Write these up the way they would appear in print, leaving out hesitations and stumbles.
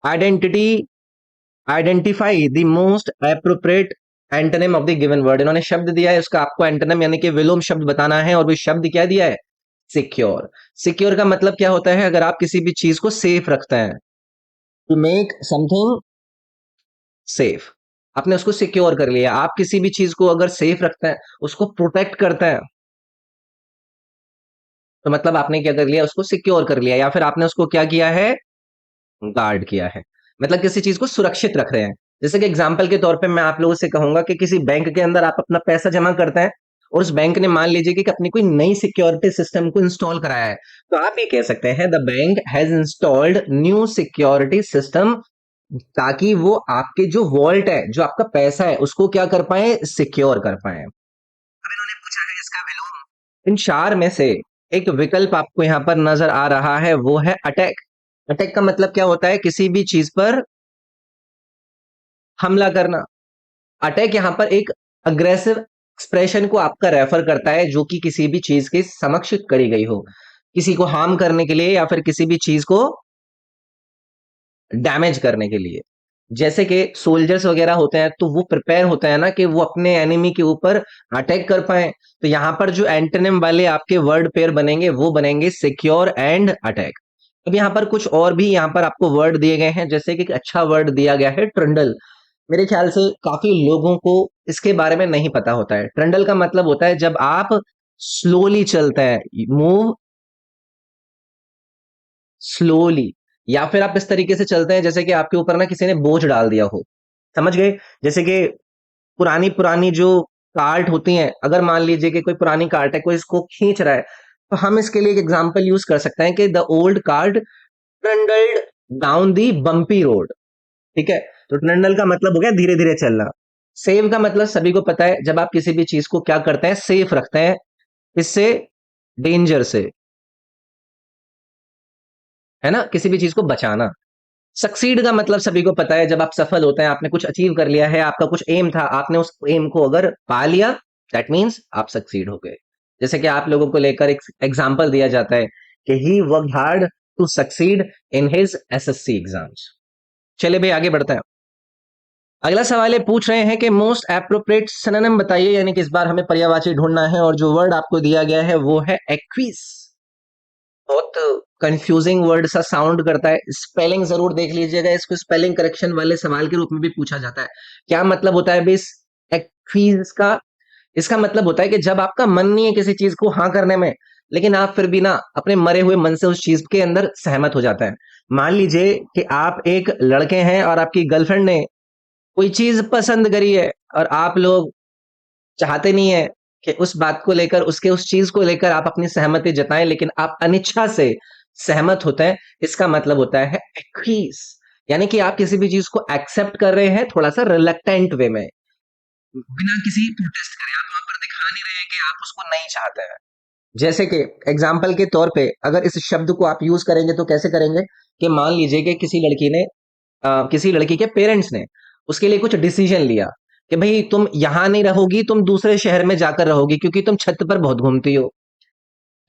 Identity, identify the most appropriate antonym of the given word. इन्होंने शब्द दिया है, उसका आपको एंटोनिम यानी कि विलोम शब्द बताना है, और वो शब्द क्या दिया है? सिक्योर। सिक्योर का मतलब क्या होता है? अगर आप किसी भी चीज को सेफ रखते हैं, टू मेक समथिंग सेफ, आपने उसको सिक्योर कर लिया। आप किसी भी चीज को अगर सेफ रखते हैं, उसको प्रोटेक्ट करते हैं, तो मतलब आपने क्या कर लिया? उसको सिक्योर कर लिया, या फिर आपने उसको क्या किया है? गार्ड किया है। मतलब किसी चीज को सुरक्षित रख रहे हैं। जैसे कि एग्जाम्पल के तौर पे मैं आप लोगों से कहूंगा कि किसी बैंक के अंदर आप अपना पैसा जमा करते हैं, और उस बैंक ने मान लीजिए कि अपनी कोई नई सिक्योरिटी सिस्टम को इंस्टॉल कराया है, तो आप ये कह सकते हैं the bank has installed new security system, ताकि वो आपके जो वॉल्ट है, जो आपका पैसा है, उसको क्या कर पाए? सिक्योर कर पाए। अब इन्होंने पूछा है इसका विलोम। इन चार में से एक विकल्प आपको यहाँ पर नजर आ रहा है, वो है अटैक। अटैक का मतलब क्या होता है? किसी भी चीज पर हमला करना। अटैक यहाँ पर एक अग्रेसिव एक्सप्रेशन को आपका रेफर करता है, जो कि किसी भी चीज के समक्ष करी गई हो, किसी को हार्म करने के लिए या फिर किसी भी चीज को डैमेज करने के लिए। जैसे कि सोल्जर्स वगैरह होते हैं, तो वो प्रिपेयर होते हैं ना कि वो अपने एनिमी के ऊपर अटैक कर पाए। तो यहाँ पर जो एंटोनिम वाले आपके वर्ड पेयर बनेंगे, वो बनेंगे सिक्योर एंड अटैक। अब यहाँ पर कुछ और भी यहाँ पर आपको वर्ड दिए गए हैं, जैसे कि एक अच्छा वर्ड दिया गया है ट्रंडल। मेरे ख्याल से काफी लोगों को इसके बारे में नहीं पता होता है। ट्रंडल का मतलब होता है जब आप स्लोली चलते हैं, मूव स्लोली, या फिर आप इस तरीके से चलते हैं जैसे कि आपके ऊपर ना किसी ने बोझ डाल दिया हो। समझ गए? जैसे कि पुरानी पुरानी जो कार्ट होती हैं, अगर मान लीजिए कि कोई पुरानी कार्ट है, कोई इसको खींच रहा है, तो हम इसके लिए एक एग्जांपल यूज कर सकते हैं कि the old cart trundled down the bumpy road. ठीक है? तो ट्रंडल का मतलब हो गया धीरे धीरे चलना। सेव का मतलब सभी को पता है, जब आप किसी भी चीज को क्या करते हैं? सेफ रखते हैं। इससे डेंजर से, है ना? किसी भी चीज को बचाना। सक्सीड का मतलब सभी को पता है, जब आप सफल होते हैं, आपने कुछ अचीव कर लिया है, आपका कुछ एम था, आपने उस एम को अगर पा लिया, दैट मीन्स आप सक्सीड हो गए। जैसे कि आप लोगों को लेकर एक एग्जाम्पल दिया जाता है कि he work hard to succeed in his SSC exams. चलिए भाई आगे बढ़ते हैं। अगला सवाल ये पूछ रहे हैं कि मोस्ट एप्रोप्रिएट सिनोनिम बताइए, यानी कि इस बार हमें पर्यायवाची ढूंढना है, और जो वर्ड आपको दिया गया है वो है एक्वीस। बहुत कंफ्यूजिंग वर्ड सा साउंड करता है। स्पेलिंग जरूर देख लीजिएगा, इसको स्पेलिंग करेक्शन वाले सवाल के रूप में भी पूछा जाता है। क्या मतलब होता है बेस एक्वीज का? इसका मतलब होता है कि जब आपका मन नहीं है किसी चीज को हाँ करने में, लेकिन आप फिर भी ना अपने मरे हुए मन से उस चीज के अंदर सहमत हो जाता है। मान लीजिए कि आप एक लड़के हैं और आपकी गर्लफ्रेंड ने कोई चीज पसंद करी है, और आप लोग चाहते नहीं है कि उस बात को लेकर, उसके उस चीज को लेकर आप अपनी सहमति जताएं, लेकिन आप अनिच्छा से सहमत होते हैं। इसका मतलब होता है एक्वीज, यानी कि आप किसी भी चीज को एक्सेप्ट कर रहे हैं थोड़ा सा रिलक्टेंट वे में, बिना किसी प्रोटेस्ट करे। आप वहां पर दिखा नहीं रहे हैं कि आप उसको नहीं चाहते हैं। जैसे कि एग्जाम्पल के तौर पे अगर इस शब्द को आप यूज करेंगे तो कैसे करेंगे? कि मान लीजिए कि किसी लड़की ने किसी लड़की के पेरेंट्स ने उसके लिए कुछ डिसीजन लिया कि भाई तुम यहां नहीं रहोगी, तुम दूसरे शहर में जाकर रहोगी, क्योंकि तुम छत पर बहुत घूमती हो।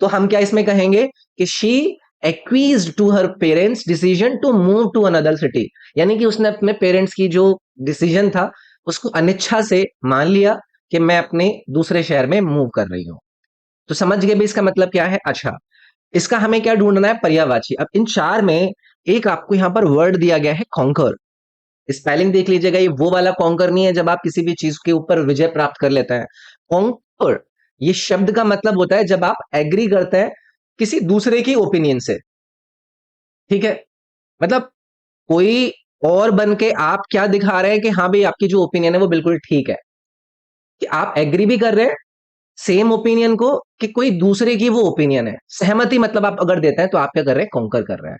तो हम क्या इसमें कहेंगे कि she acquiesce to her parents decision to move to another city, यानी कि उसने अपने पेरेंट्स की जो डिसीजन था, उसको अनिच्छा से मान लिया कि मैं अपने दूसरे शहर में मूव कर रही हूँ। तो समझ गए भी इसका मतलब क्या है? अच्छा, इसका हमें क्या ढूंढना है? पर्यायवाची। अब इन चार में एक आपको यहां पर वर्ड दिया गया है कॉन्कर। स्पेलिंग देख लीजिएगा, ये वो वाला कॉन्कर नहीं है जब आप किसी भी चीज के ऊपर विजय प्राप्त कर लेते हैं। कॉन्कर ये शब्द का मतलब होता है जब आप एग्री करते हैं किसी दूसरे की ओपिनियन से। ठीक है? मतलब कोई और बन के आप क्या दिखा रहे हैं कि हाँ भाई आपकी जो ओपिनियन है वो बिल्कुल ठीक है, कि आप एग्री भी कर रहे हैं सेम ओपिनियन को, कि कोई दूसरे की वो ओपिनियन है। सहमति मतलब आप अगर देते हैं तो आप क्या कर रहे हैं? कॉन्कर कर रहे हैं।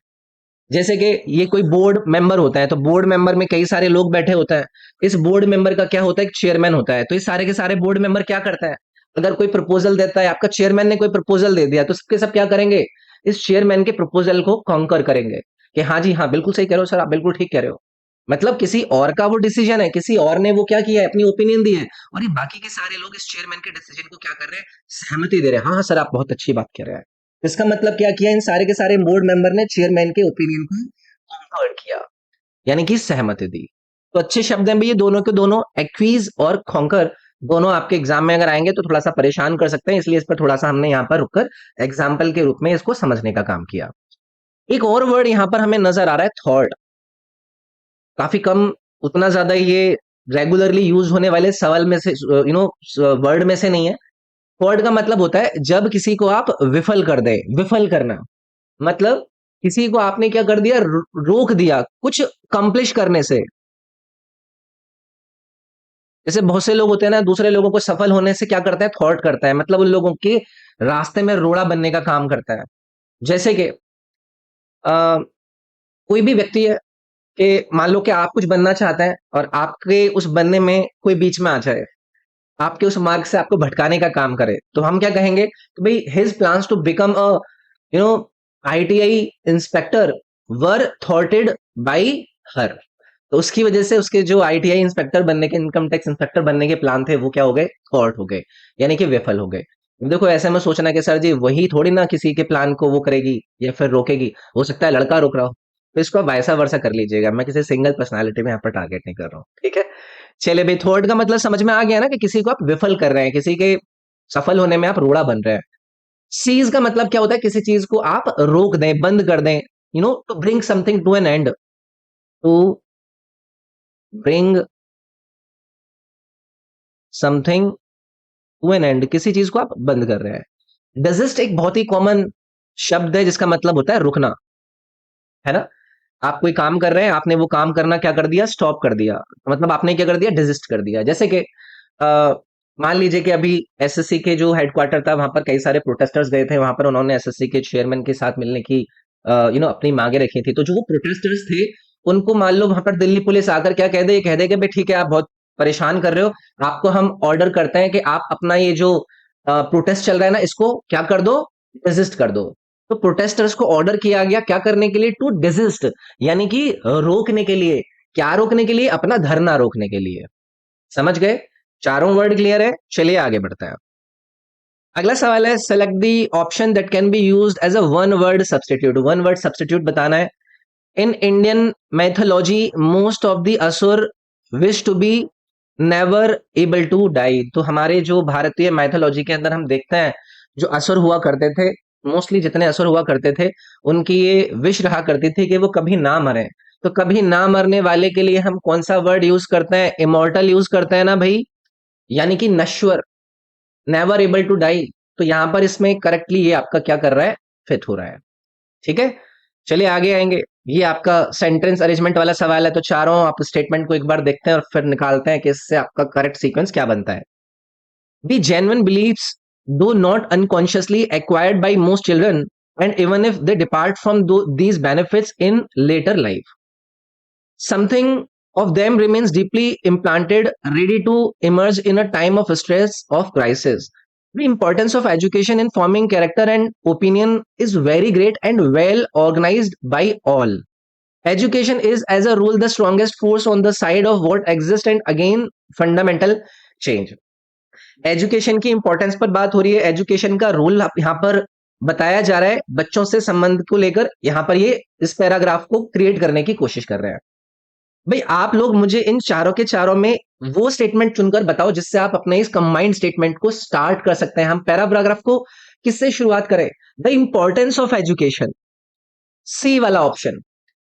जैसे कि ये कोई बोर्ड मेंबर होता है, तो बोर्ड मेंबर में कई सारे लोग बैठे होते हैं। इस बोर्ड मेंबर का क्या होता है? एक चेयरमैन होता है। तो ये सारे के सारे बोर्ड मेंबर क्या करता है? अगर कोई प्रपोजल देता है, आपका चेयरमैन ने कोई प्रपोजल दे दिया, तो सबके सब क्या करेंगे? इस चेयरमैन के प्रपोजल को कॉन्कर करेंगे कि हाँ जी हाँ, बिल्कुल सही कह रहे हो सर, आप बिल्कुल ठीक कह रहे हो। मतलब किसी और का वो डिसीजन है, किसी और ने वो क्या किया है? अपनी ओपिनियन दी है, और ये बाकी के सारे लोग इस चेयरमैन के डिसीजन को क्या कर रहे हैं? सहमति दे रहे हैं। हाँ हाँ सर, आप बहुत अच्छी बात कह रहे हैं। इसका मतलब क्या किया? इन सारे के सारे बोर्ड मेंबर ने चेयरमैन के ओपिनियन को कंफर्ट किया। यानी कि सहमति दी। तो अच्छे शब्द हैं भी ये दोनों के दोनों, एक्वीज और खॉन्कर, दोनों आपके एग्जाम में अगर आएंगे तो थोड़ा सा परेशान कर सकते हैं, इसलिए इस पर थोड़ा सा हमने यहाँ पर रुककर एग्जाम्पल के रूप में इसको समझने का काम किया। एक और वर्ड यहाँ पर हमें नजर आ रहा है, थॉट। काफी कम, उतना ज्यादा ये रेगुलरली यूज होने वाले सवाल में से, वर्ड में से नहीं है। थॉट का मतलब होता है जब किसी को आप विफल कर दें, विफल करना मतलब किसी को आपने क्या कर दिया, रोक दिया कुछ कंप्लिश करने से। जैसे बहुत से लोग होते हैं ना, दूसरे लोगों को सफल होने से क्या करता है, थॉट करता है, मतलब उन लोगों के रास्ते में रोड़ा बनने का काम करता है। जैसे कि कोई भी व्यक्ति है कि मान लो कि आप कुछ बनना चाहते हैं और आपके उस बनने में कोई बीच में आ जाए, आपके उस मार्ग से आपको भटकाने का काम करे, तो हम क्या कहेंगे कि भाई his plans to become a you know ITI inspector were थॉटेड बाय हर। तो उसकी वजह से उसके जो आईटीआई इंस्पेक्टर बनने के, इनकम टैक्स इंस्पेक्टर बनने के प्लान थे, वो क्या हो गए, थॉट हो गए, यानी कि विफल हो गए। देखो ऐसे में सोचना कि सर जी वही थोड़ी ना किसी के प्लान को वो करेगी या फिर रोकेगी, हो सकता है लड़का रोक रहा हो। तो इसको आप वैसा वर्सा कर लीजिएगा, मैं किसी सिंगल पर्सनालिटी में यहाँ पर टारगेट नहीं कर रहा हूँ, ठीक है। चलिए भाई, थॉट का मतलब समझ में आ गया ना, कि किसी को आप विफल कर रहे हैं, किसी के सफल होने में आप रोड़ा बन रहे हैं। सीज का मतलब क्या होता है, किसी चीज को आप रोक दें, बंद कर दें, to bring something to an end, to bring something to an end, किसी चीज को आप बंद कर रहे हैं। डेजिस्ट एक बहुत ही कॉमन शब्द है जिसका मतलब होता है रुकना, है ना। आप कोई काम कर रहे हैं, आपने वो काम करना क्या कर दिया, स्टॉप कर दिया, मतलब आपने क्या कर दिया, डिजिस्ट कर दिया। जैसे कि अ, मान लीजिए कि अभी एसएससी के जो हेडक्वार्टर था, वहां पर कई सारे प्रोटेस्टर्स गए थे, वहां पर उन्होंने एसएससी के चेयरमैन के साथ मिलने की अपनी मांगे रखी थी। तो जो वो प्रोटेस्टर्स थे, उनको मान लो वहां पर दिल्ली पुलिस आकर क्या कह दे, कह दे कि भाई ठीक है, आप बहुत परेशान कर रहे हो, आपको हम ऑर्डर करते हैं कि आप अपना ये जो प्रोटेस्ट चल रहा है ना, इसको क्या कर दो, डिजिस्ट कर दो। तो प्रोटेस्टर्स को ऑर्डर किया गया क्या करने के लिए, टू डिजिस्ट, यानी कि रोकने के लिए। क्या रोकने के लिए, अपना धरना रोकने के लिए। समझ गए, चारों वर्ड क्लियर है। चलिए आगे बढ़ते हैं। अगला सवाल है, select the option that can be used as a one word substitute. One word substitute बताना है। In Indian mythology most of the asura wish to be never able to die. तो हमारे जो भारतीय मैथोलॉजी के अंदर हम देखते हैं, जो असुर हुआ करते थे, मोस्टली जितने असुर हुआ करते थे, उनकी ये विश रहा करती थी कि वो कभी ना मरे। तो कभी ना मरने वाले के लिए हम कौन सा वर्ड यूज करते हैं, इमोर्टल यूज करते हैं ना भाई, यानी कि नश्वर, नेवर एबल टू डाई। तो यहां पर इसमें करेक्टली ये आपका क्या कर रहा है, फिट हो रहा है, ठीक है। चलिए आगे आएंगे। ये आपका सेंटेंस अरेंजमेंट वाला सवाल है, तो चारों आप स्टेटमेंट को एक बार देखते हैं और फिर निकालते हैं कि इससे आपका करेक्ट सीक्वेंस क्या बनता है। The genuine beliefs though not unconsciously acquired by most children and even if they depart from these benefits in later life, something of them remains deeply implanted, ready to emerge in a time of stress, of crisis. The importance of education in forming character and opinion is very great and well organized by all. Education is, as a rule, the strongest force on the side of what exists and again fundamental change. Education की importance पर बात हो रही है, education का role यहाँ पर बताया जा रहा है, बच्चों से संबंध को लेकर यहाँ पर ये इस पैराग्राफ को क्रिएट करने की कोशिश कर रहे हैं। भाई आप लोग मुझे इन चारों के चारों में वो स्टेटमेंट चुनकर बताओ जिससे आप अपने इस कंबाइंड स्टेटमेंट को स्टार्ट कर सकते हैं। हम पैराग्राफ को किससे शुरुआत करें, the importance of education, C वाला ऑप्शन।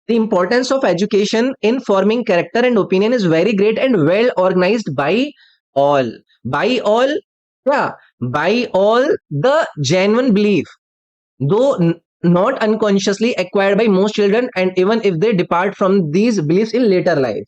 The importance of education in forming character and opinion is very great and well organised by all. By all क्या, by all the genuine belief though not unconsciously acquired by most children and even if they depart from these beliefs in later life।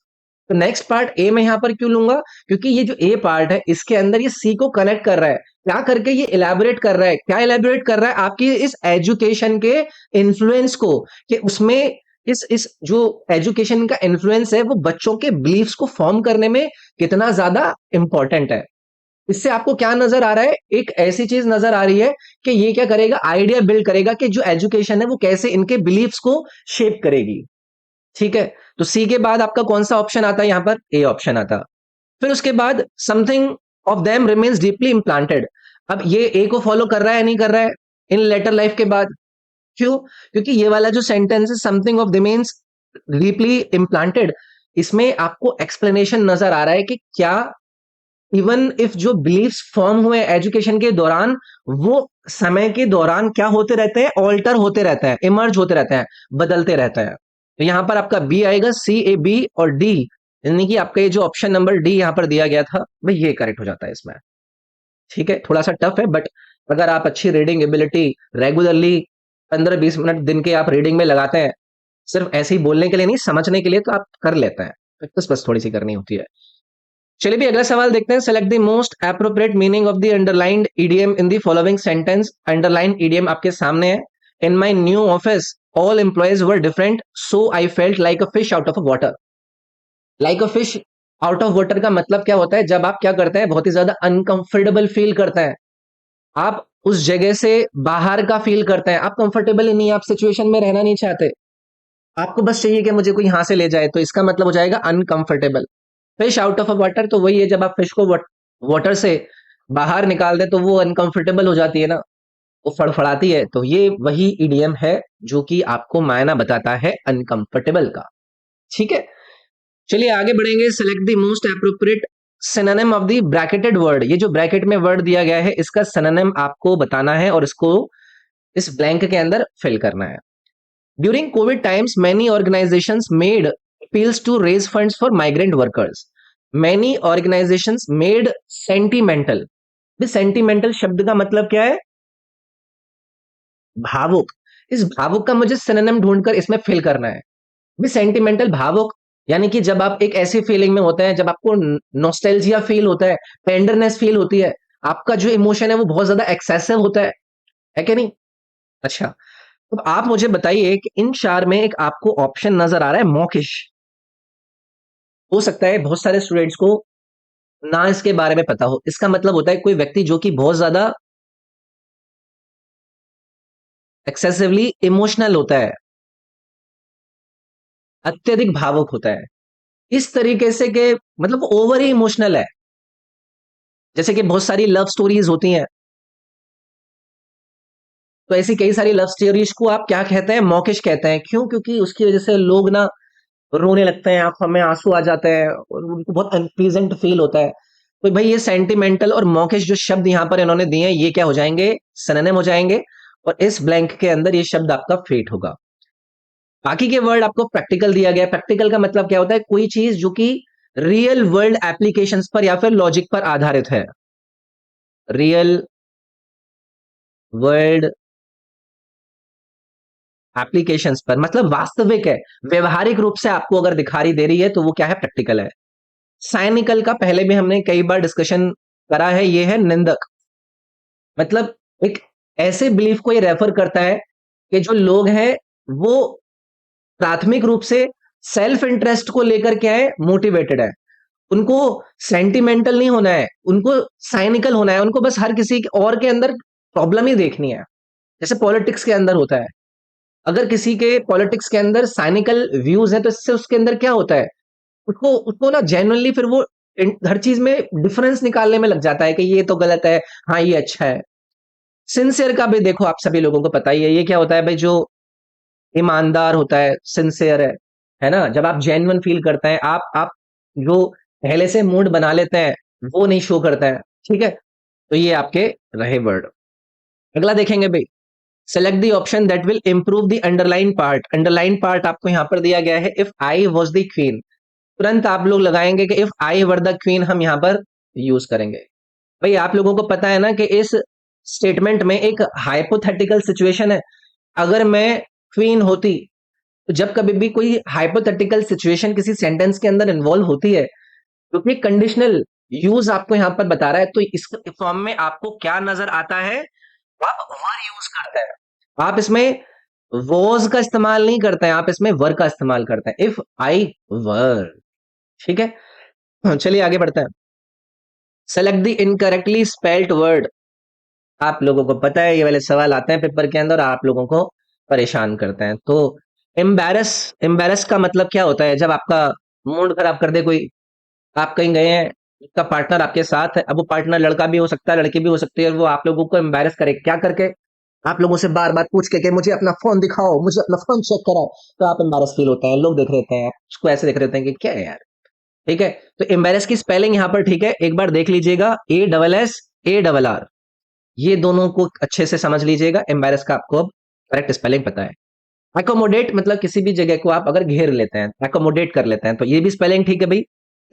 तो next part A मैं यहां पर क्यों लूंगा, क्योंकि ये जो ए पार्ट है इसके अंदर ये सी को कनेक्ट कर रहा है, क्या करके, ये इलेबोरेट कर रहा है, क्या इलेबोरेट कर रहा है, आपकी इस एजुकेशन के इन्फ्लुएंस को, कि उसमें इस जो एजुकेशन का इन्फ्लुएंस है वो बच्चों के बिलीफ्स को फॉर्म करने में कितना ज्यादा इंपॉर्टेंट है। इससे आपको क्या नजर आ रहा है, एक ऐसी चीज नजर आ रही है कि ये क्या करेगा, आइडिया बिल्ड करेगा कि जो एजुकेशन है वो कैसे इनके बिलीफ्स को शेप करेगी, ठीक है। तो सी के बाद आपका कौन सा ऑप्शन आता है, यहां पर ए ऑप्शन आता। फिर उसके बाद something of them remains deeply implanted. अब ये ए को फॉलो कर रहा है नहीं कर रहा है इन लेटर लाइफ के बाद, क्यों, क्योंकि ये वाला जो सेंटेंस है, something of remains deeply implanted, इसमें आपको एक्सप्लेनेशन नजर आ रहा है कि क्या इवन इफ जो बिलीफ्स फॉर्म हुए एजुकेशन के दौरान, वो समय के दौरान क्या होते रहते हैं, ऑल्टर होते रहते हैं, इमर्ज होते रहते हैं, बदलते रहते हैं। तो यहां पर आपका बी आएगा, सी, ए, बी और डी, यानी कि आपका ये जो ऑप्शन नंबर डी यहां पर दिया गया था भाई, ये करेक्ट हो जाता है इसमें। ठीक है, थोड़ा सा टफ है, बट अगर आप अच्छी रीडिंग एबिलिटी रेगुलरली 15-20 मिनट दिन के आप रीडिंग में लगाते हैं, सिर्फ ऐसे ही बोलने के लिए नहीं, समझने के लिए, तो आप कर लेते हैं। प्रैक्टिस बस थोड़ी सी करनी होती है। चलिए भी अगला सवाल देखते हैं। Select the most appropriate meaning of the underlined EDM in the following sentence. Underline EDM आपके सामने है। In my new office all employees were different, so I felt like a fish out of water. Like a fish out of water का मतलब क्या होता है, जब आप क्या करते हैं, बहुत ही ज्यादा अनकंफर्टेबल फील करते हैं, आप उस जगह से बाहर का फील करते हैं, आप कंफर्टेबल ही नहीं, आप सिचुएशन में रहना नहीं चाहते, आपको बस चाहिए कि मुझे कोई यहां से ले जाए, तो इसका मतलब हो जाएगा uncomfortable. Fish out of a water, तो वही है, जब आप फिश को वाटर से बाहर निकाल दें तो वो अनकंफर्टेबल हो जाती है ना, वो फड़फड़ाती है, तो ये वही इडियम है जो कि आपको मायना बताता है अनकंफर्टेबल का। ठीक है, चलिए आगे बढ़ेंगे। Select the most appropriate synonym of the bracketed word. ये जो ब्रैकेट में वर्ड दिया गया है, इसका सिनोनिम आपको बताना है और इसको इस ब्लैंक के अंदर फिल करना है। During covid times many organisations made appeals to raise funds for migrant workers. Many organisations made sentimental. This sentimental शब्द का मतलब क्या है, भावुक। इस भावुक का मुझे सिनोनिम ढूंढकर इसमें फिल करना है। भी सेंटिमेंटल, भावुक, यानी कि जब आप एक ऐसी फीलिंग में होते हैं, जब आपको नॉस्टैल्जिया फील होता है, टेंडरनेस फील होती है, आपका जो इमोशन है वो बहुत ज्यादा एक्सेसिव होता है कि नहीं? अच्छा, तो आप मुझे बताइए कि इन चार में एक आपको ऑप्शन नजर आ रहा है मॉकिश। हो सकता है बहुत सारे स्टूडेंट्स को ना इसके बारे में पता हो। इसका मतलब होता है कोई व्यक्ति जो कि बहुत ज्यादा एक्सेसिवली इमोशनल होता है, अत्यधिक भावुक होता है, इस तरीके से कि मतलब ओवर ही इमोशनल है। जैसे कि बहुत सारी लव स्टोरीज होती हैं, तो ऐसी कई सारी लव स्टोरीज को आप क्या कहते हैं, मॉकिश कहते हैं। क्यों? क्योंकि उसकी वजह से लोग ना रोने लगते हैं, आंखों में आंसू आ जाते हैं और उनको बहुत अनप्लीजेंट फील होता है। तो भाई ये सेंटिमेंटल और मॉकिश जो शब्द यहाँ पर इन्होंने दिए हैं, ये क्या हो जाएंगे, सिनोनिम हो जाएंगे, और इस ब्लैंक के अंदर ये शब्द आपका फिट होगा। बाकी के वर्ड आपको प्रैक्टिकल दिया गया है। प्रैक्टिकल का मतलब क्या होता है, कोई चीज जो कि रियल वर्ल्ड एप्लीकेशंस पर या फिर लॉजिक पर आधारित है। रियल वर्ल्ड एप्लीकेशंस पर मतलब वास्तविक है, व्यवहारिक रूप से आपको अगर दिखाई दे रही है, तो वो क्या है, प्रैक्टिकल है। साइनिकल का पहले भी हमने कई बार डिस्कशन करा है, ये है निंदक। मतलब एक ऐसे बिलीफ को ये रेफर करता है कि जो लोग हैं वो प्राथमिक रूप से सेल्फ इंटरेस्ट को लेकर क्या है, मोटिवेटेड है। उनको सेंटिमेंटल नहीं होना है, उनको साइनिकल होना है, उनको बस हर किसी और के अंदर प्रॉब्लम ही देखनी है। जैसे पॉलिटिक्स के अंदर होता है, अगर किसी के पॉलिटिक्स के अंदर साइनिकल व्यूज है, तो इससे उसके अंदर क्या होता है, उसको उसको ना जेन्युइनली फिर वो हर चीज में डिफरेंस निकालने में लग जाता है कि ये तो गलत है, हाँ ये अच्छा है। सिंसियर का भी देखो, आप सभी लोगों को पता ही है, ये क्या होता है भाई, जो ईमानदार होता है, सिंसियर है ना, जब आप जेन्युइन फील करते हैं, आप जो पहले से मूड बना लेते हैं, वो नहीं शो करता है। ठीक है, तो ये आपके रहे वर्ड। अगला देखेंगे भाई। Select the option that will improve the underline part. Underline part आपको यहां पर दिया गया है, if I was the queen. तुरंत आप लोग लगाएंगे कि if I were the queen हम यहां पर यूज करेंगे। भाई आप लोगों को पता है ना कि इस स्टेटमेंट में एक हाइपोथेटिकल सिचुएशन है। अगर मैं क्वीन होती, तो जब कभी भी कोई हाइपोथेटिकल सिचुएशन किसी सेंटेंस के अंदर इन्वॉल्व होती है, क्योंकि कंडीशनल यूज आपको यहां पर बता रहा है, तो इस फॉर्म में आपको क्या नजर आता है, आप वर यूज करते हैं। आप इसमें वॉज का इस्तेमाल नहीं करते हैं, आप इसमें वर का इस्तेमाल करते हैं, इफ आई वर। ठीक है, चलिए आगे बढ़ते हैं। Select the incorrectly spelled word. आप लोगों को पता है ये वाले सवाल आते हैं पेपर के अंदर, आप लोगों को परेशान करते हैं। तो एम्बेरस, एम्बेरस का मतलब क्या होता है, जब आपका मूड खराब कर दे कोई, आप कहीं गए हैं, उसका पार्टनर आपके साथ है, अब वो पार्टनर लड़का भी हो सकता है, लड़की भी हो सकती है, और वो आप लोगों को एम्बेरस करे क्या करके, आप लोगों से बार बार पूछ के कि मुझे अपना फोन दिखाओ, मुझे अपना फोन चेक कराओ, तो आप एम्बारस फील होते हैं, लोग देख रहे होते हैं, उसको ऐसे देख रहे होते हैं कि क्या है यार। ठीक है, तो एम्बेरस की स्पेलिंग यहाँ पर ठीक है, एक बार देख लीजिएगा, ASS ARR, ये दोनों को अच्छे से समझ लीजिएगा, एम्बेरस का आपको अब करेक्ट स्पेलिंग पता है। एकोमोडेट मतलब किसी भी जगह को आप अगर घेर लेते हैं, एकोमोडेट कर लेते हैं, तो ये भी स्पेलिंग ठीक है भाई।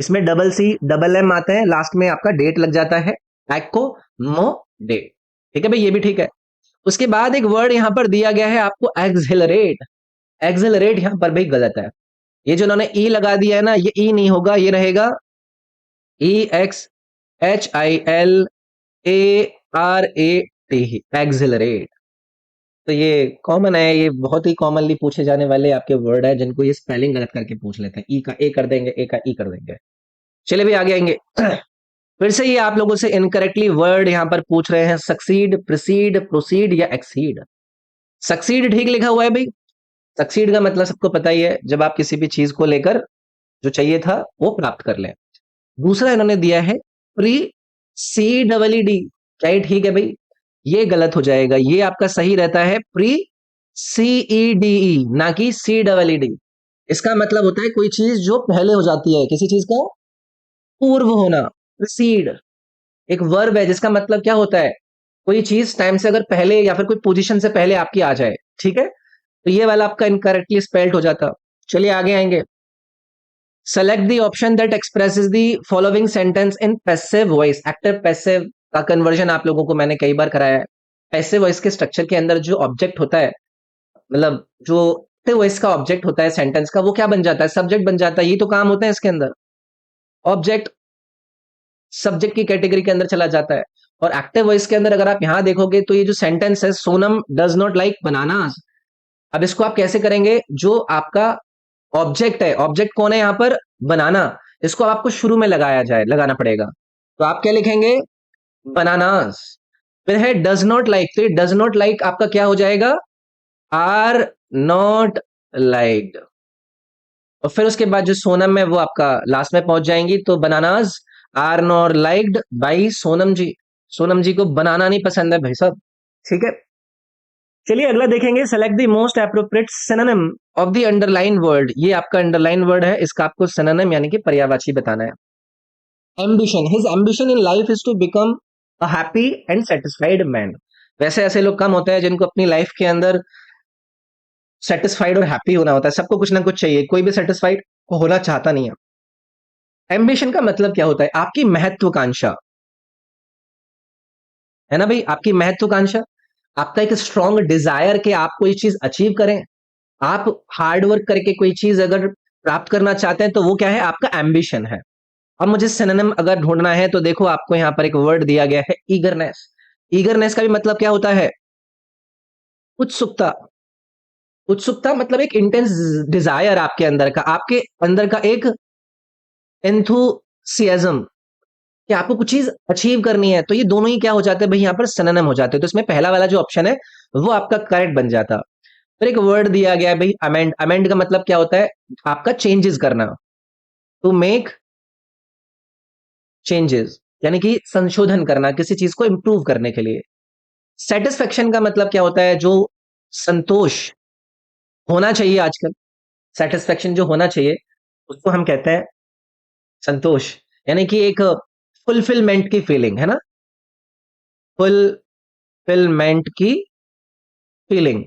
इसमें डबल सी डबल एम आते हैं, लास्ट में आपका डेट लग जाता है, एकोमोडेट। ठीक है भाई, ये भी ठीक है। उसके बाद एक वर्ड यहां पर दिया गया है आपको, एक्सिलरेट। एक्सिलरेट यहां पर भाई गलत है, ये जो उन्होंने ई लगा दिया है ना, ये ई नहीं होगा, ये रहेगा EXHILARAT, एक्सिलरेट। तो ये कॉमन है, ये बहुत ही कॉमनली पूछे जाने वाले आपके वर्ड है जिनको ये स्पेलिंग गलत करके पूछ लेते हैं, ई का ए कर देंगे, ए का ई कर देंगे। चलिए भी आगे आएंगे। फिर से ये आप लोगों से इनकरेक्टली वर्ड यहां पर पूछ रहे हैं, सक्सीड, प्रोसीड, प्रोसीड या एक्सीड। सक्सीड ठीक लिखा हुआ है भाई। सक्सीड का मतलब सबको पता ही है, जब आप किसी भी चीज को लेकर जो चाहिए था वो प्राप्त कर लें। दूसरा इन्होंने दिया है प्री CEED, क्या ये ठीक है भाई? ये गलत हो जाएगा, ये आपका सही रहता है प्री CEDE, ना कि CEED। इसका मतलब होता है कोई चीज जो पहले हो जाती है, किसी चीज का पूर्व होना, प्रीसीड। एक वर्ब है जिसका मतलब क्या होता है, कोई चीज टाइम से अगर पहले या फिर कोई पोजीशन से पहले आपकी आ जाए। ठीक है, तो ये वाला आपका इनकरेक्टली स्पेल्ड हो जाता। चलिए आगे आएंगे। Select the option that expresses the following sentence in passive voice. Active passive का कन्वर्जन आप लोगों को मैंने कई बार कराया है। पैसिव वॉइस के स्ट्रक्चर के अंदर जो ऑब्जेक्ट होता है, मतलब जो एक्टिव वॉइस का ऑब्जेक्ट होता है सेंटेंस का, वो क्या बन जाता है, सब्जेक्ट बन जाता है। ये तो काम होता है इसके अंदर, ऑब्जेक्ट सब्जेक्ट की कैटेगरी के अंदर चला जाता है। और एक्टिव वॉइस के अंदर अगर आप यहां देखोगे तो ये जो सेंटेंस है, Sonam does not like bananas, अब इसको आप कैसे करेंगे, जो आपका ऑब्जेक्ट है, ऑब्जेक्ट कौन है यहां पर, बनाना, इसको आपको शुरू में लगाना पड़ेगा। तो आप क्या लिखेंगे, बनानास। फिर है डज नॉट लाइक, तो डज नॉट लाइक आपका क्या हो जाएगा, आर नॉट लाइक्ड। और फिर उसके बाद जो सोनम है वो आपका लास्ट में पहुंच जाएंगी, तो bananas are not liked by Sonam ji. Sonam ji को बनाना नहीं पसंद है भाई साहब। ठीक है, चलिए अगला देखेंगे, select the most appropriate synonym of the underline word. ये आपका अंडरलाइन वर्ड है, इसका आपको सिनोनिम यानी कि पर्यायवाची बताना है। Ambition, his ambition in life is to become a happy and satisfied man. वैसे ऐसे लोग कम होते हैं जिनको अपनी लाइफ के अंदर सेटिस्फाइड और हैप्पी होना होता है, सबको कुछ ना कुछ चाहिए, कोई भी सेटिस्फाइड होना चाहता नहीं है। एम्बिशन का मतलब क्या होता है, आपकी महत्वाकांक्षा, है ना भाई, आपकी महत्वाकांक्षा, आपका एक स्ट्रॉन्ग डिजायर कि आप कोई चीज अचीव करें, आप हार्ड वर्क करके कोई चीज अगर प्राप्त करना चाहते हैं तो वो क्या है, आपका एम्बिशन है। अब मुझे सिनोनिम अगर ढूंढना है तो देखो आपको यहां पर एक वर्ड दिया गया है, ईगरनेस। ईगरनेस का भी मतलब क्या होता है, उत्सुकता। उत्सुकता मतलब एक इंटेंस डिजायर आपके अंदर का, आपके अंदर का एक एंथुसियाज्म कि आपको कुछ चीज अचीव करनी है। तो ये दोनों ही क्या हो जाते हैं भाई, यहाँ पर सिनोनिम हो जाते हैं। तो इसमें पहला वाला जो ऑप्शन है वो आपका करेक्ट बन जाता। फिर एक वर्ड दिया गया है भाई, अमेंड। अमेंड का मतलब क्या होता है, आपका चेंजेस करना, टू मेक चेंजेस, यानी कि संशोधन करना, किसी चीज को इंप्रूव करने के लिए। सेटिस्फेक्शन का मतलब क्या होता है, जो संतोष होना चाहिए आजकल, सेटिस्फेक्शन जो होना चाहिए उसको हम कहते हैं संतोष, यानी कि एक फुलफिलमेंट की फीलिंग, है ना, फुलफिलमेंट की फीलिंग।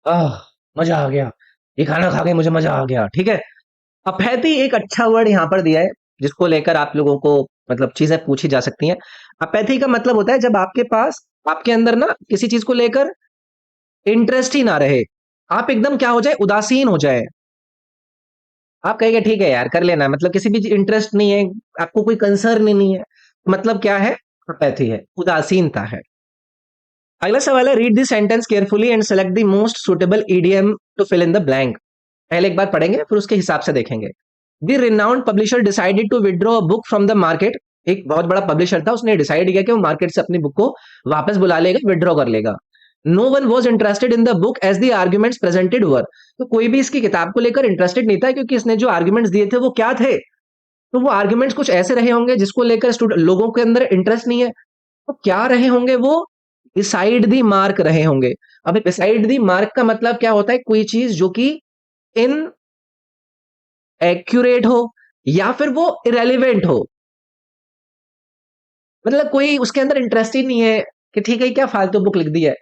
आह, मजा आ गया, ये खाना खा के मुझे मजा आ गया। ठीक है, अपैथी एक अच्छा वर्ड यहां पर दिया है जिसको लेकर आप लोगों को मतलब चीजें पूछी जा सकती हैं। अपैथी का मतलब होता है जब आपके पास, आपके अंदर ना किसी चीज को लेकर इंटरेस्ट ही ना रहे, आप एकदम क्या हो जाए, उदासीन हो जाए। आप कहेंगे ठीक है यार कर लेना, मतलब किसी भी इंटरेस्ट नहीं है, आपको कोई कंसर्न ही नहीं है, मतलब क्या है, अपैथी है, उदासीनता है। अगला सवाल है, read the sentence carefully and select the most suitable idiom to fill in the blank. पहले एक बार पढ़ेंगे फिर उसके हिसाब से देखेंगे। The renowned publisher decided to withdraw a book from the market. एक बहुत बड़ा पब्लिशर था, उसने डिसाइड किया कि वो मार्केट से अपनी बुक को वापस बुला लेगा, विड्रॉ कर लेगा। No one was interested in the book as the arguments presented were. तो कोई भी इसकी किताब को लेकर इंटरेस्टेड नहीं था, क्योंकि इसने जो आर्ग्यूमेंट्स दिए थे वो क्या थे, तो वो आर्ग्यूमेंट्स कुछ ऐसे रहे होंगे जिसको लेकर लोगों के अंदर इंटरेस्ट नहीं है। तो क्या रहे होंगे वो, बिसाइड दी मार्क रहे होंगे। अब बिसाइड दी मार्क का मतलब क्या होता है? कोई चीज जो कि इन एक्यूरेट हो या फिर वो इरेलीवेंट हो, मतलब कोई उसके अंदर इंटरेस्ट ही नहीं है कि ठीक है क्या फालतू बुक लिख दी है।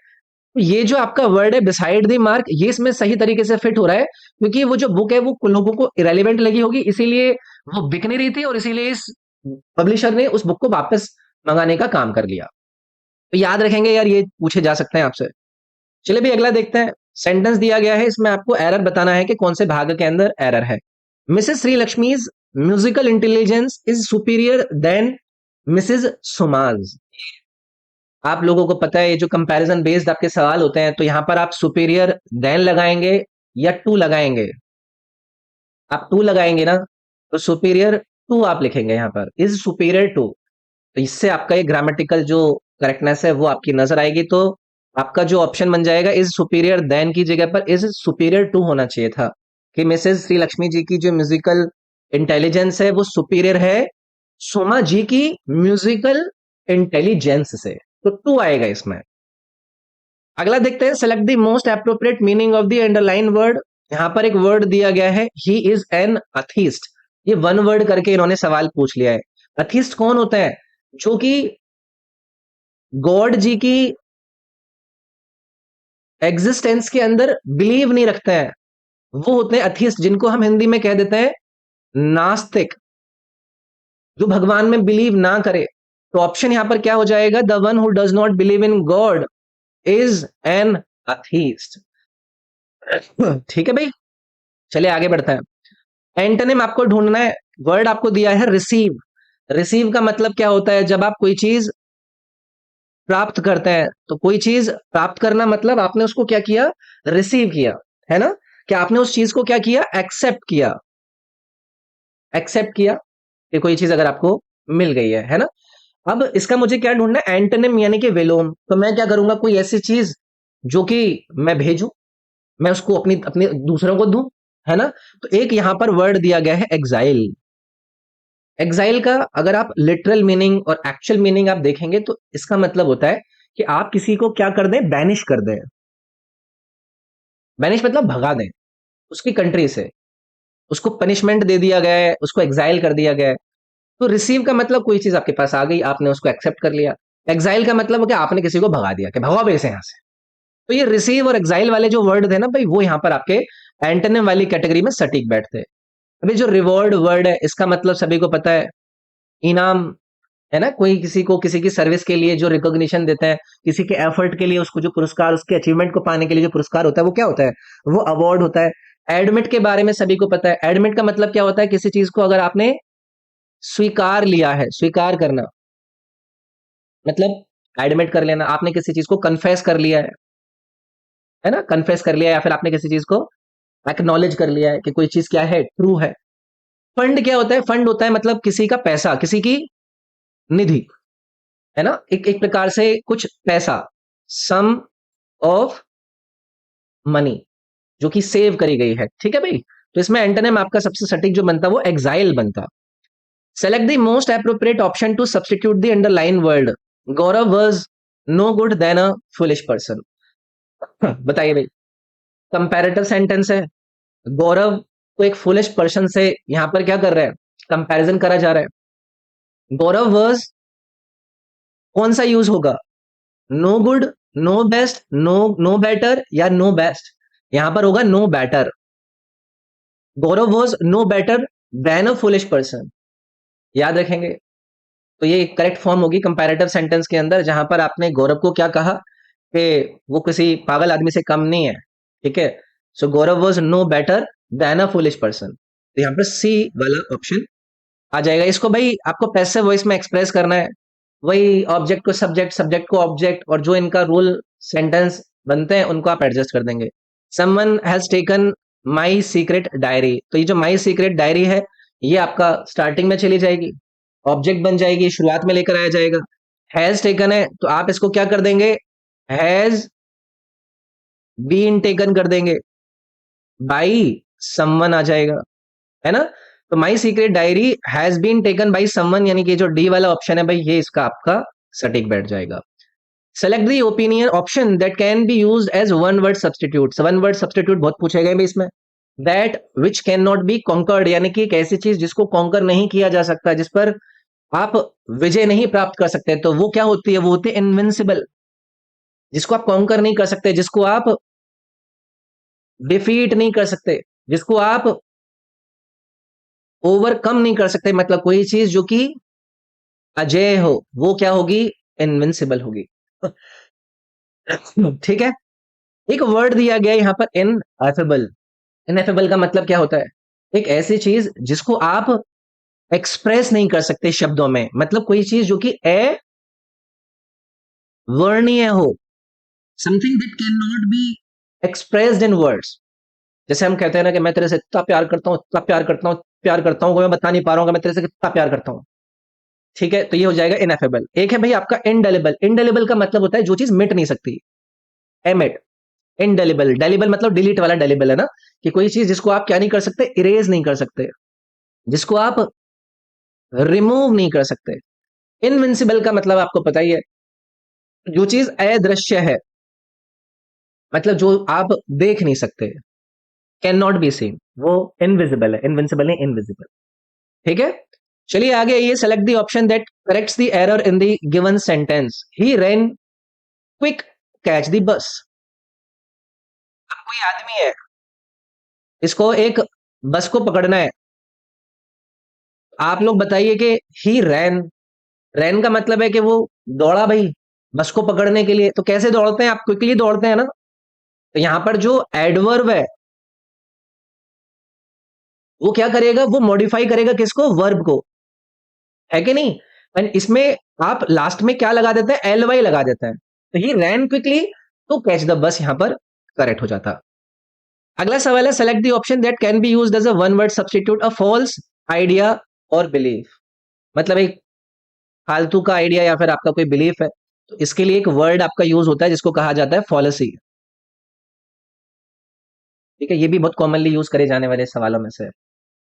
तो ये जो आपका वर्ड है बिसाइड द मार्क, ये इसमें सही तरीके से फिट हो रहा है, क्योंकि वो जो बुक है वो लोगों को इरेलीवेंट लगी होगी, इसीलिए वो बिक नहीं रही थी और इसीलिए इस पब्लिशर ने उस बुक को वापस मंगाने का काम कर लिया। तो याद रखेंगे यार, ये पूछे जा सकते हैं आपसे। चलिए भी अगला देखते हैं। सेंटेंस दिया गया है, इसमें आपको एरर बताना है कि कौन से भाग के अंदर एरर है। Mrs Shri Lakshmi's musical intelligence is superior than Mrs Suma's. आप लोगों को पता है ये जो कंपैरिजन बेस्ड आपके सवाल होते हैं, तो यहां पर आप सुपीरियर देन लगाएंगे या टू लगाएंगे? आप टू लगाएंगे ना, तो सुपीरियर टू आप लिखेंगे यहां पर, इज सुपीरियर टू। तो इससे आपका ये ग्रामेटिकल जो करेक्टनेस है वो आपकी नजर आएगी। तो आपका जो ऑप्शन बन जाएगा इज सुपीरियर देन की जगह पर इज सुपीरियर टू होना चाहिए था, कि मिसेस श्री लक्ष्मी जी की जो म्यूजिकल इंटेलिजेंस है वो सुपीरियर है सोमा जी की म्यूजिकल इंटेलिजेंस से। तो टू आएगा इसमें। अगला देखते हैं, select the most appropriate meaning of the underline word. यहां पर एक वर्ड दिया गया है, ही इज एन अथिस्ट। ये वन वर्ड करके इन्होंने सवाल पूछ लिया है। अथिस्ट कौन होता है? जो कि गॉड जी की एग्जिस्टेंस के अंदर बिलीव नहीं रखते हैं, वो होते हैं अथिस्ट, जिनको हम हिंदी में कह देते हैं नास्तिक, जो भगवान में बिलीव ना करे। तो ऑप्शन यहां पर क्या हो जाएगा? The one who does not believe in God is an atheist. ठीक है भाई, चलिए आगे बढ़ते हैं। एंटोनिम आपको ढूंढना है। वर्ड आपको दिया है रिसीव। रिसीव का मतलब क्या होता है? जब आप कोई चीज प्राप्त करते हैं, तो कोई चीज प्राप्त करना मतलब आपने उसको क्या किया? रिसीव किया, है ना? कि आपने उस चीज को क्या किया? एक्सेप्ट किया। एक्सेप्ट किया कि कोई चीज अगर आपको मिल गई है ना? अब इसका मुझे क्या ढूंढना है? एंटोनिम यानी कि विलोम। तो मैं क्या करूंगा? कोई ऐसी चीज जो कि मैं भेजूं, मैं उसको अपनी अपने दूसरों को दूं, है ना? तो एक यहां पर वर्ड दिया गया है एग्जाइल। एग्जाइल का अगर आप लिटरल मीनिंग और एक्चुअल मीनिंग आप देखेंगे, तो इसका मतलब होता है कि आप किसी को क्या कर दें? बैनिश कर दें। बैनिश मतलब भगा दें उसकी कंट्री से, उसको पनिशमेंट दे दिया गया है, उसको एग्जाइल कर दिया गया है। तो रिसीव का मतलब कोई चीज आपके पास आ गई, आपने उसको एक्सेप्ट कर लिया। एग्जाइल का मतलब हो गया आपने किसी को भगा दिया कि भगाओ बेसे यहां से। तो ये रिसीव और एग्जाइल वाले जो वर्ड थे ना भाई, वो यहाँ पर आपके एंटोनिम वाली कैटेगरी में सटीक बैठते हैं। अभी जो रिवॉर्ड वर्ड है, इसका मतलब सभी को पता है, इनाम, है ना? कोई किसी को किसी की सर्विस के लिए जो रिकॉग्निशन देता है, किसी के एफर्ट के लिए उसको जो पुरस्कार, उसके अचीवमेंट को पाने के लिए जो पुरस्कार होता है, वो क्या होता है? वो अवार्ड होता है। एडमिट के बारे में सभी को पता है। एडमिट का मतलब क्या होता है? किसी चीज को अगर आपने स्वीकार लिया है, स्वीकार करना मतलब एडमिट कर लेना। आपने किसी चीज को कन्फेस कर लिया है ना? कन्फेस कर लिया, या फिर आपने किसी चीज को एक्नॉलेज कर लिया है कि कोई चीज क्या है? ट्रू है। फंड क्या होता है? फंड होता है मतलब किसी का पैसा, किसी की निधि, है ना? एक एक प्रकार से कुछ पैसा, सम ऑफ मनी जो कि सेव करी गई है। ठीक है भाई? तो इसमें एंटोनिम आपका सबसे सटीक जो बनता वो एग्जाइल बनता। Select the most appropriate option to substitute the underline word. Gaurav was no good then a foolish person. बताइए भाई, कंपैरेटिव सेंटेंस है। गौरव को एक फुलिश पर्सन से यहां पर क्या कर रहे हैं? कंपैरिजन करा जा रहा है। गौरव वाज कौन सा यूज होगा? No good, no best, no no better या नो बेस्ट? यहां पर होगा no better. Gaurav was no better then a foolish person. याद रखेंगे। तो ये करेक्ट फॉर्म होगी कंपैरेटिव सेंटेंस के अंदर, जहां पर आपने गौरव को क्या कहा कि वो किसी पागल आदमी से कम नहीं है। ठीक है? So Gaurav was no better then a foolish person. तो यहाँ पर सी वाला ऑप्शन आ जाएगा। इसको भाई आपको पैसिव वॉइस में एक्सप्रेस करना है। वही ऑब्जेक्ट को सब्जेक्ट, सब्जेक्ट को ऑब्जेक्ट, और जो इनका रूल सेंटेंस बनते हैं उनको आप एडजस्ट कर देंगे। Someone has taken my secret diary. तो ये जो माई सीक्रेट डायरी है, ये आपका स्टार्टिंग में चली जाएगी, ऑब्जेक्ट बन जाएगी, शुरुआत में लेकर आया जाएगा। हैज टेकन है तो आप इसको क्या कर देंगे? हैज बीन टेकन कर देंगे, बाई समवन आ जाएगा, है ना? तो my secret diary has been taken by someone, यानी कि जो डी वाला ऑप्शन है भाई, ये इसका आपका सटीक बैठ जाएगा। Select the opinion option that can be used as one word substitute. One word substitute बहुत पूछे गए भी इसमें। That which can not be conquered, यानी कि एक ऐसी चीज जिसको कॉन्कर नहीं किया जा सकता, जिस पर आप विजय नहीं प्राप्त कर सकते, तो वो क्या होती है? वो होती है इनविंसिबल। जिसको आप कॉन्कर नहीं कर सकते, जिसको आप डिफीट नहीं कर सकते, जिसको आप ओवरकम नहीं कर सकते, मतलब कोई चीज जो कि अजय हो, वो क्या होगी? इनविंसिबल होगी। ठीक है। एक वर्ड दिया गया यहाँ पर इनएफेबल। इनएफेबल का मतलब क्या होता है? एक ऐसी चीज जिसको आप एक्सप्रेस नहीं कर सकते शब्दों में, मतलब कोई चीज जो कि अवर्णीय हो, something that can not be expressed in words. जैसे हम कहते हैं ना कि मैं तेरे से इतना प्यार करता हूँ, इतना प्यार करता हूँ, प्यार करता हूँ, मैं बता नहीं पा रहा हूँ कि मैं तेरे से कितना प्यार करता हूँ। ठीक है, तो ये हो जाएगा इनएफेबल। एक है भाई आपका इंडेलिबल। इंडेलिबल का मतलब होता है जो चीज मिट नहीं सकती। एमिट। इंडेलिबल, डेलिबल मतलब डिलीट वाला डेलिबल है ना, कि कोई चीज जिसको आप क्या नहीं कर सकते? इरेज नहीं कर सकते, जिसको आप रिमूव नहीं कर सकते। इनविंसिबल का मतलब आपको पता ही है, जो चीज अदृश्य है, मतलब जो आप देख नहीं सकते, कैन नॉट बी सीन, वो इनविजिबल है। इनविंसिबल नहीं, इनविजिबल। ठीक है। चलिए आगे, ये select the option that corrects the error in the given sentence. He ran quick catch the bus. कोई आदमी है, इसको एक बस को पकड़ना है। आप लोग बताइए कि ही रैन, रैन का मतलब है कि वो दौड़ा भाई बस को पकड़ने के लिए। तो कैसे दौड़ते हैं? आप क्विकली दौड़ते हैं ना। तो यहां पर जो एडवर्ब है, वो क्या करेगा? वो मॉडिफाई करेगा किसको? वर्ब को, है कि नहीं? एंड इसमें आप लास्ट में क्या लगा देते हैं? एल वाई लगा देते हैं। तो ही रैन क्विकली, तो कैच द बस यहां पर करेक्ट हो जाता। अगला सवाल है, select the option that can be used as a one word substitute, a false idea और बिलीफ। मतलब एक फालतू का आइडिया या फिर आपका कोई बिलीफ है, तो इसके लिए एक वर्ड आपका यूज होता है जिसको कहा जाता है फॉलेसी। ठीक है, ये भी बहुत कॉमनली यूज करे जाने वाले सवालों में से है।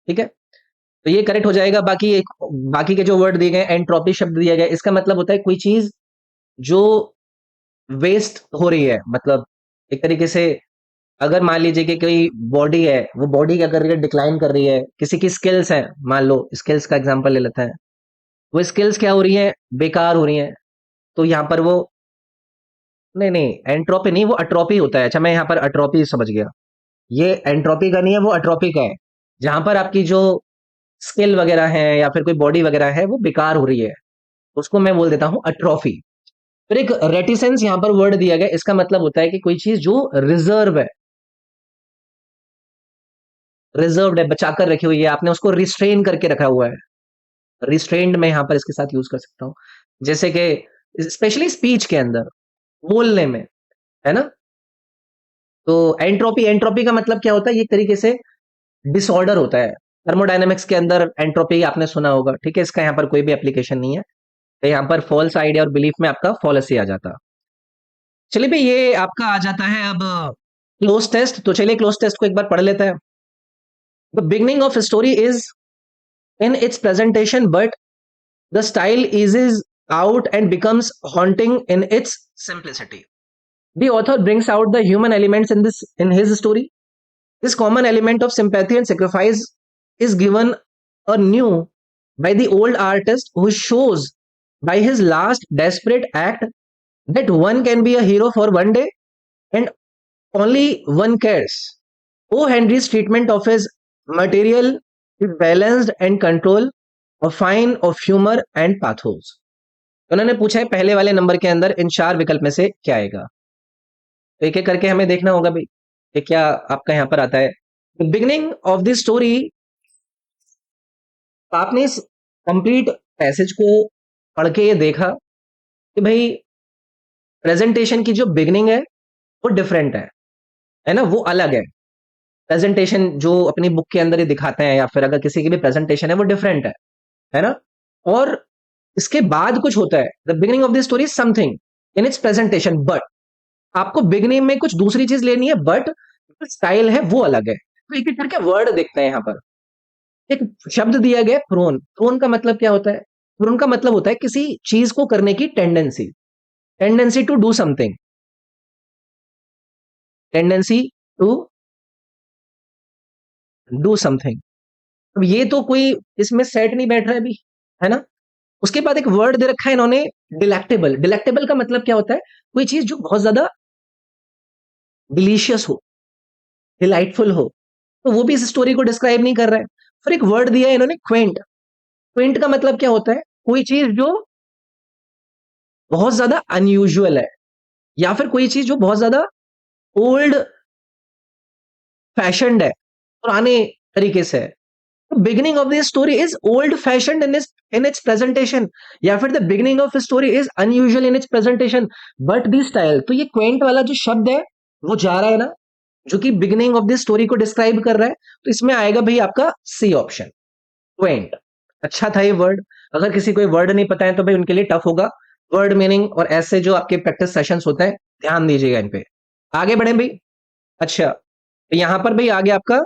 ठीक है, तो ये करेक्ट हो जाएगा। बाकी एक, बाकी के जो वर्ड दिए गए, एंट्रोपी शब्द दिया गया, इसका मतलब होता है कोई चीज जो वेस्ट हो रही है, मतलब एक तरीके से अगर मान लीजिए कि कोई बॉडी है, वो बॉडी क्या कर रही है? डिक्लाइन कर रही है। किसी की स्किल्स है, मान लो स्किल्स का एग्जांपल ले लेते हैं, वो स्किल्स क्या हो रही हैं? बेकार हो रही हैं। तो यहाँ पर वो, नहीं नहीं, एंट्रोपी नहीं, वो अट्रोपी होता है। अच्छा, मैं यहाँ पर अट्रोपी समझ गया। ये एंट्रोपी का नहीं है, वो अट्रोपी का है। जहां पर आपकी जो स्किल वगैरह है या फिर कोई बॉडी वगैरह है वो बेकार हो रही है, उसको मैं बोल देता हूं अट्रोफी। फिर एक रेटिसेंस यहां पर वर्ड दिया गया, इसका मतलब होता है कि कोई चीज जो रिजर्व है, रिजर्व्ड है, बचा कर रखी हुई है, आपने उसको रिस्ट्रेन करके रखा हुआ है। रिस्ट्रेन्ड मैं यहां पर इसके साथ यूज कर सकता हूं, जैसे कि स्पेशली स्पीच के अंदर, बोलने में, है ना। तो एंट्रोपी, एंट्रोपी का मतलब क्या होता है? ये एक तरीके से डिसऑर्डर होता है। थर्मोडायनेमिक्स के अंदर एंट्रोपी आपने सुना होगा। ठीक है, इसका यहाँ पर कोई भी एप्लीकेशन नहीं है। तो यहाँ पर फॉल्स आइडिया और बिलीफ में आपका फॉलेसी आ जाता। चलिए भाई, ये आपका आ जाता है अब क्लोज टेस्ट। तो चलिए क्लोज टेस्ट को एक बार पढ़ लेते हैं। The beginning of story is in its presentation, but the style eases out and becomes haunting in its simplicity. The author brings out the human elements in his story. This common element of sympathy and sacrifice is given anew by the old artist, who shows by his last desperate act that one can be a hero for one day and only one cares. O. Henry's treatment of his material is balanced and control, a fine of humor and pathos. तो उन्होंने पूछा है पहले वाले number के अंदर इन चार विकल्प में से क्या आएगा। तो एक एक करके हमें देखना होगा भाई कि क्या आपका यहाँ पर आता है। बिगनिंग ऑफ दिस स्टोरी, आपने इस कंप्लीट पैसेज को पढ़ के ये देखा कि भाई प्रेजेंटेशन की जो बिगनिंग है वो डिफरेंट है ना, वो अलग है। प्रेजेंटेशन जो अपनी बुक के अंदर ही दिखाते हैं या फिर अगर किसी की भी प्रेजेंटेशन है वो डिफरेंट है ना। और इसके बाद कुछ होता है, the beginning of the story something in its presentation, but आपको बिगनिंग में कुछ दूसरी चीज लेनी है, बट स्टाइल है वो अलग है। तो एक एक करके वर्ड देखते हैं यहाँ पर। एक शब्द दिया गया प्रोन। प्रोन का मतलब क्या होता है? प्रोन का मतलब होता है किसी चीज को करने की tendency. Tendency to do something, tendency to do something. अब ये तो कोई इसमें सेट नहीं बैठ रहा है अभी, है ना। उसके बाद एक वर्ड दे रखा है इन्होंने, डिलेक्टेबल। डिलेक्टेबल का मतलब क्या होता है? कोई चीज जो बहुत ज्यादा डिलीशियस हो, डिलाइटफुल हो, तो वो भी इस स्टोरी को डिस्क्राइब नहीं कर रहा है। फिर एक वर्ड दिया है इन्होंने, क्वेंट। क्वेंट का मतलब क्या होता है? कोई चीज जो बहुत ज्यादा अनयूजुअल है, या फिर कोई चीज जो बहुत ज्यादा ओल्ड फैशनड है, पुराने तरीके से है। Beginning of the story is old fashion in its presentation, या फिर the beginning of story is unusual in its presentation, but the style. तो ये क्वेंट वाला जो शब्द है वो जा रहा है ना, जो कि बिगिनिंग ऑफ द स्टोरी को डिस्क्राइब कर रहा है, तो इसमें आएगा भाई आपका सी ऑप्शन, क्वेंट। अच्छा था ये वर्ड। अगर किसी को वर्ड नहीं पता है तो भाई उनके लिए टफ होगा। वर्ड मीनिंग और ऐसे जो आपके प्रैक्टिस सेशंस होते हैं, ध्यान दीजिएगा इन पे। आगे बढ़े भाई। अच्छा, तो यहां पर भाई आगे आपका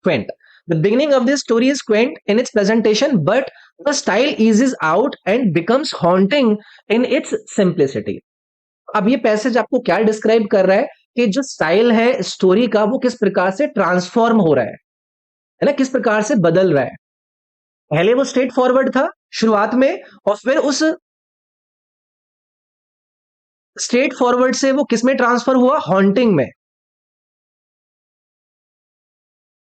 quaint. The beginning of this story is quaint in its presentation, but the style eases out and becomes haunting in its simplicity. अब ये पैसेज आपको क्या डिस्क्राइब कर रहा है कि जो स्टाइल है स्टोरी का वो किस प्रकार से ट्रांसफॉर्म हो रहा है ना, किस प्रकार से बदल रहा है। पहले वो स्ट्रेट फॉरवर्ड था शुरुआत में, और फिर उस स्ट्रेट फॉरवर्ड से वो किस में ट्रांसफर हुआ? हॉन्टिंग में।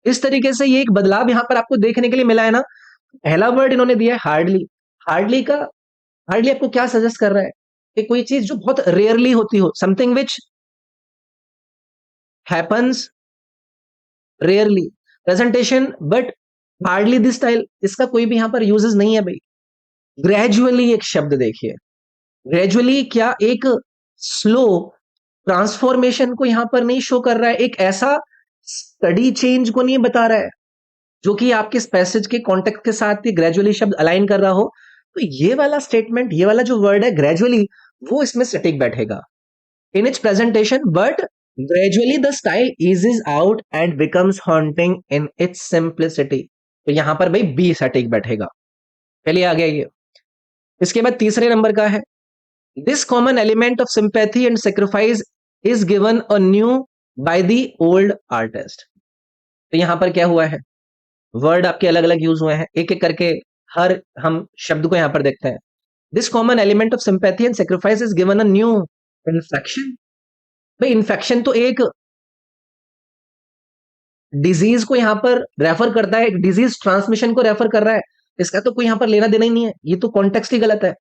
इस तरीके से ये एक बदलाव यहां पर आपको देखने के लिए मिला है ना। पहला वर्ड इन्होंने दिया है हार्डली। हार्डली का, हार्डली आपको क्या सजेस्ट कर रहा है? कि कोई चीज जो बहुत रेयरली होती हो, something which happens rarely. Presentation but hardly this style, इसका कोई भी यहां पर यूजेस नहीं है भाई। ग्रेजुअली एक शब्द देखिए, ग्रेजुअली क्या एक स्लो ट्रांसफॉर्मेशन को यहां पर नहीं शो कर रहा है, एक ऐसा स्टडी चेंज को नहीं बता रहा है जो कि आपके इस पैसेज के कॉन्टेक्स्ट के साथ ये ग्रेजुअली शब्द अलाइन कर रहा हो। तो ये वाला स्टेटमेंट, ये वाला जो वर्ड है ग्रेजुअली, वो इसमें सटीक बैठेगा in its presentation, but gradually the style eases out and becomes haunting in its simplicity. तो यहां पर भाई बी सटीक बैठेगा। चलिए आगे आइए। इसके बाद तीसरे नंबर का है, this common element of sympathy and sacrifice is given a new by the old artist. तो यहां पर क्या हुआ है? वर्ड आपके अलग अलग यूज हुए हैं, एक एक करके हर हम शब्द को यहां पर देखते हैं। This common element of sympathy and sacrifice is given a new infection. भाई इन्फेक्शन तो एक डिजीज को यहां पर रेफर करता है, एक डिजीज ट्रांसमिशन को रेफर कर रहा है। इसका तो कोई यहां पर लेना देना ही नहीं है, ये तो कॉन्टेक्स्ट ही गलत है।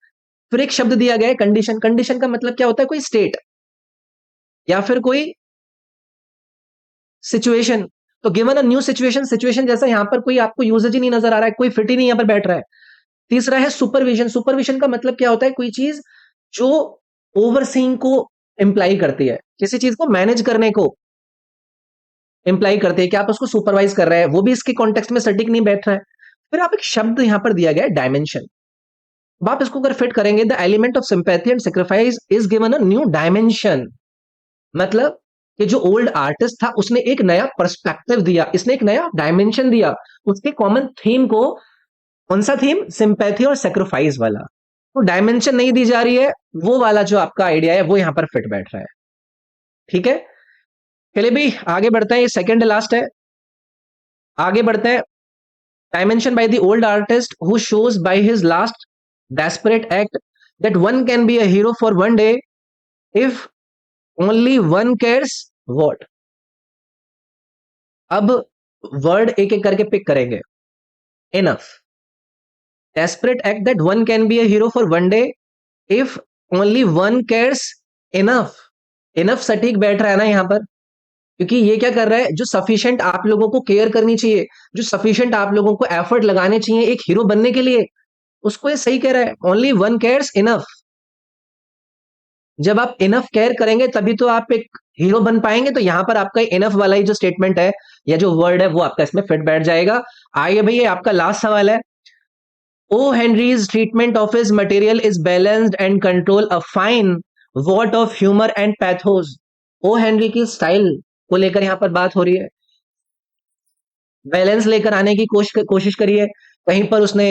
फिर एक शब्द दिया गया है कंडीशन। कंडीशन का मतलब क्या होता है? कोई स्टेट या फिर कोई सिचुएशन। तो given a new situation, situation जैसा यहां पर कोई आपको यूजेज ही नहीं नजर आ रहा है, कोई फिट ही नहीं यहां पर बैठ रहा है। तीसरा है सुपरविजन। सुपरविजन का मतलब क्या होता है? कोई चीज जो ओवरसीइंग को इंप्लाई करती है, किसी चीज को मैनेज करने को इंप्लाई करती है कि आप उसको सुपरवाइज कर रहे हैं, वो भी इसके कॉन्टेक्स्ट में सटीक नहीं बैठ रहा है। फिर आप एक शब्द यहां पर दिया गया है डायमेंशन। अब आप इसको अगर फिट करेंगे, the element of sympathy and sacrifice is given a new dimension. मतलब कि जो ओल्ड आर्टिस्ट था उसने एक नया पर्सपेक्टिव दिया, इसने एक नया डायमेंशन दिया उसके कॉमन थीम को। कौन सा थीम? सिंपैथी और सेक्रीफाइस वाला। तो डायमेंशन नहीं दी जा रही है, वो वाला जो आपका आइडिया है वो यहां पर फिट बैठ रहा है। ठीक है, चलिए भाई आगे बढ़ते हैं। ये सेकंड लास्ट है, आगे बढ़ते हैं। Dimension by the old artist who shows by his last desperate act that one can be a hero for one day if only one cares what. अब वर्ड एक एक करके पिक करेंगे। Enough, desperate act that one can be a hero for one day if only one cares enough. Enough सटीक बैठ रहा है ना यहां पर, क्योंकि ये क्या कर रहा है? जो सफिशिएंट आप लोगों को केयर करनी चाहिए, जो सफिशिएंट आप लोगों को एफर्ट लगाने चाहिए एक हीरो बनने के लिए, उसको ये सही कह रहा है। Only one cares enough. जब आप इनफ केयर करेंगे तभी तो आप एक हीरो बन पाएंगे। तो यहां पर आपका इनफ वाला ही जो स्टेटमेंट है या जो वर्ड है वो आपका इसमें फिट बैठ जाएगा। आइए भाई, ये आपका लास्ट सवाल है। O Henry's treatment of his material is balanced and control a fine what of humour and pathos. O Henry की स्टाइल को लेकर यहां पर बात हो रही है, बैलेंस लेकर आने की कोशिश करी है। कहीं पर उसने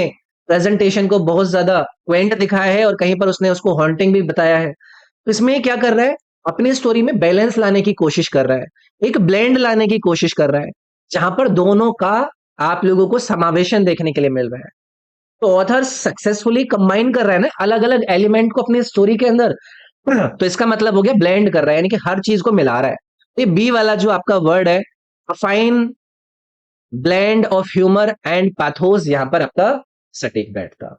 प्रेजेंटेशन को बहुत ज्यादा क्वेंट दिखाया है और कहीं पर उसने उसको हॉन्टिंग भी बताया है। तो इसमें ये क्या कर रहा है, अपनी स्टोरी में बैलेंस लाने की कोशिश कर रहा है, एक ब्लेंड लाने की कोशिश कर रहा है, जहां पर दोनों का आप लोगों को समावेशन देखने के लिए मिल रहा है। तो ऑथर सक्सेसफुली कंबाइन कर रहा है ना अलग अलग एलिमेंट को अपनी स्टोरी के अंदर। तो इसका मतलब हो गया ब्लेंड कर रहा है, यानी कि हर चीज को मिला रहा है। ये बी वाला जो आपका वर्ड है, fine blend of humour and pathos, यहां पर आपका सटीक बैठता।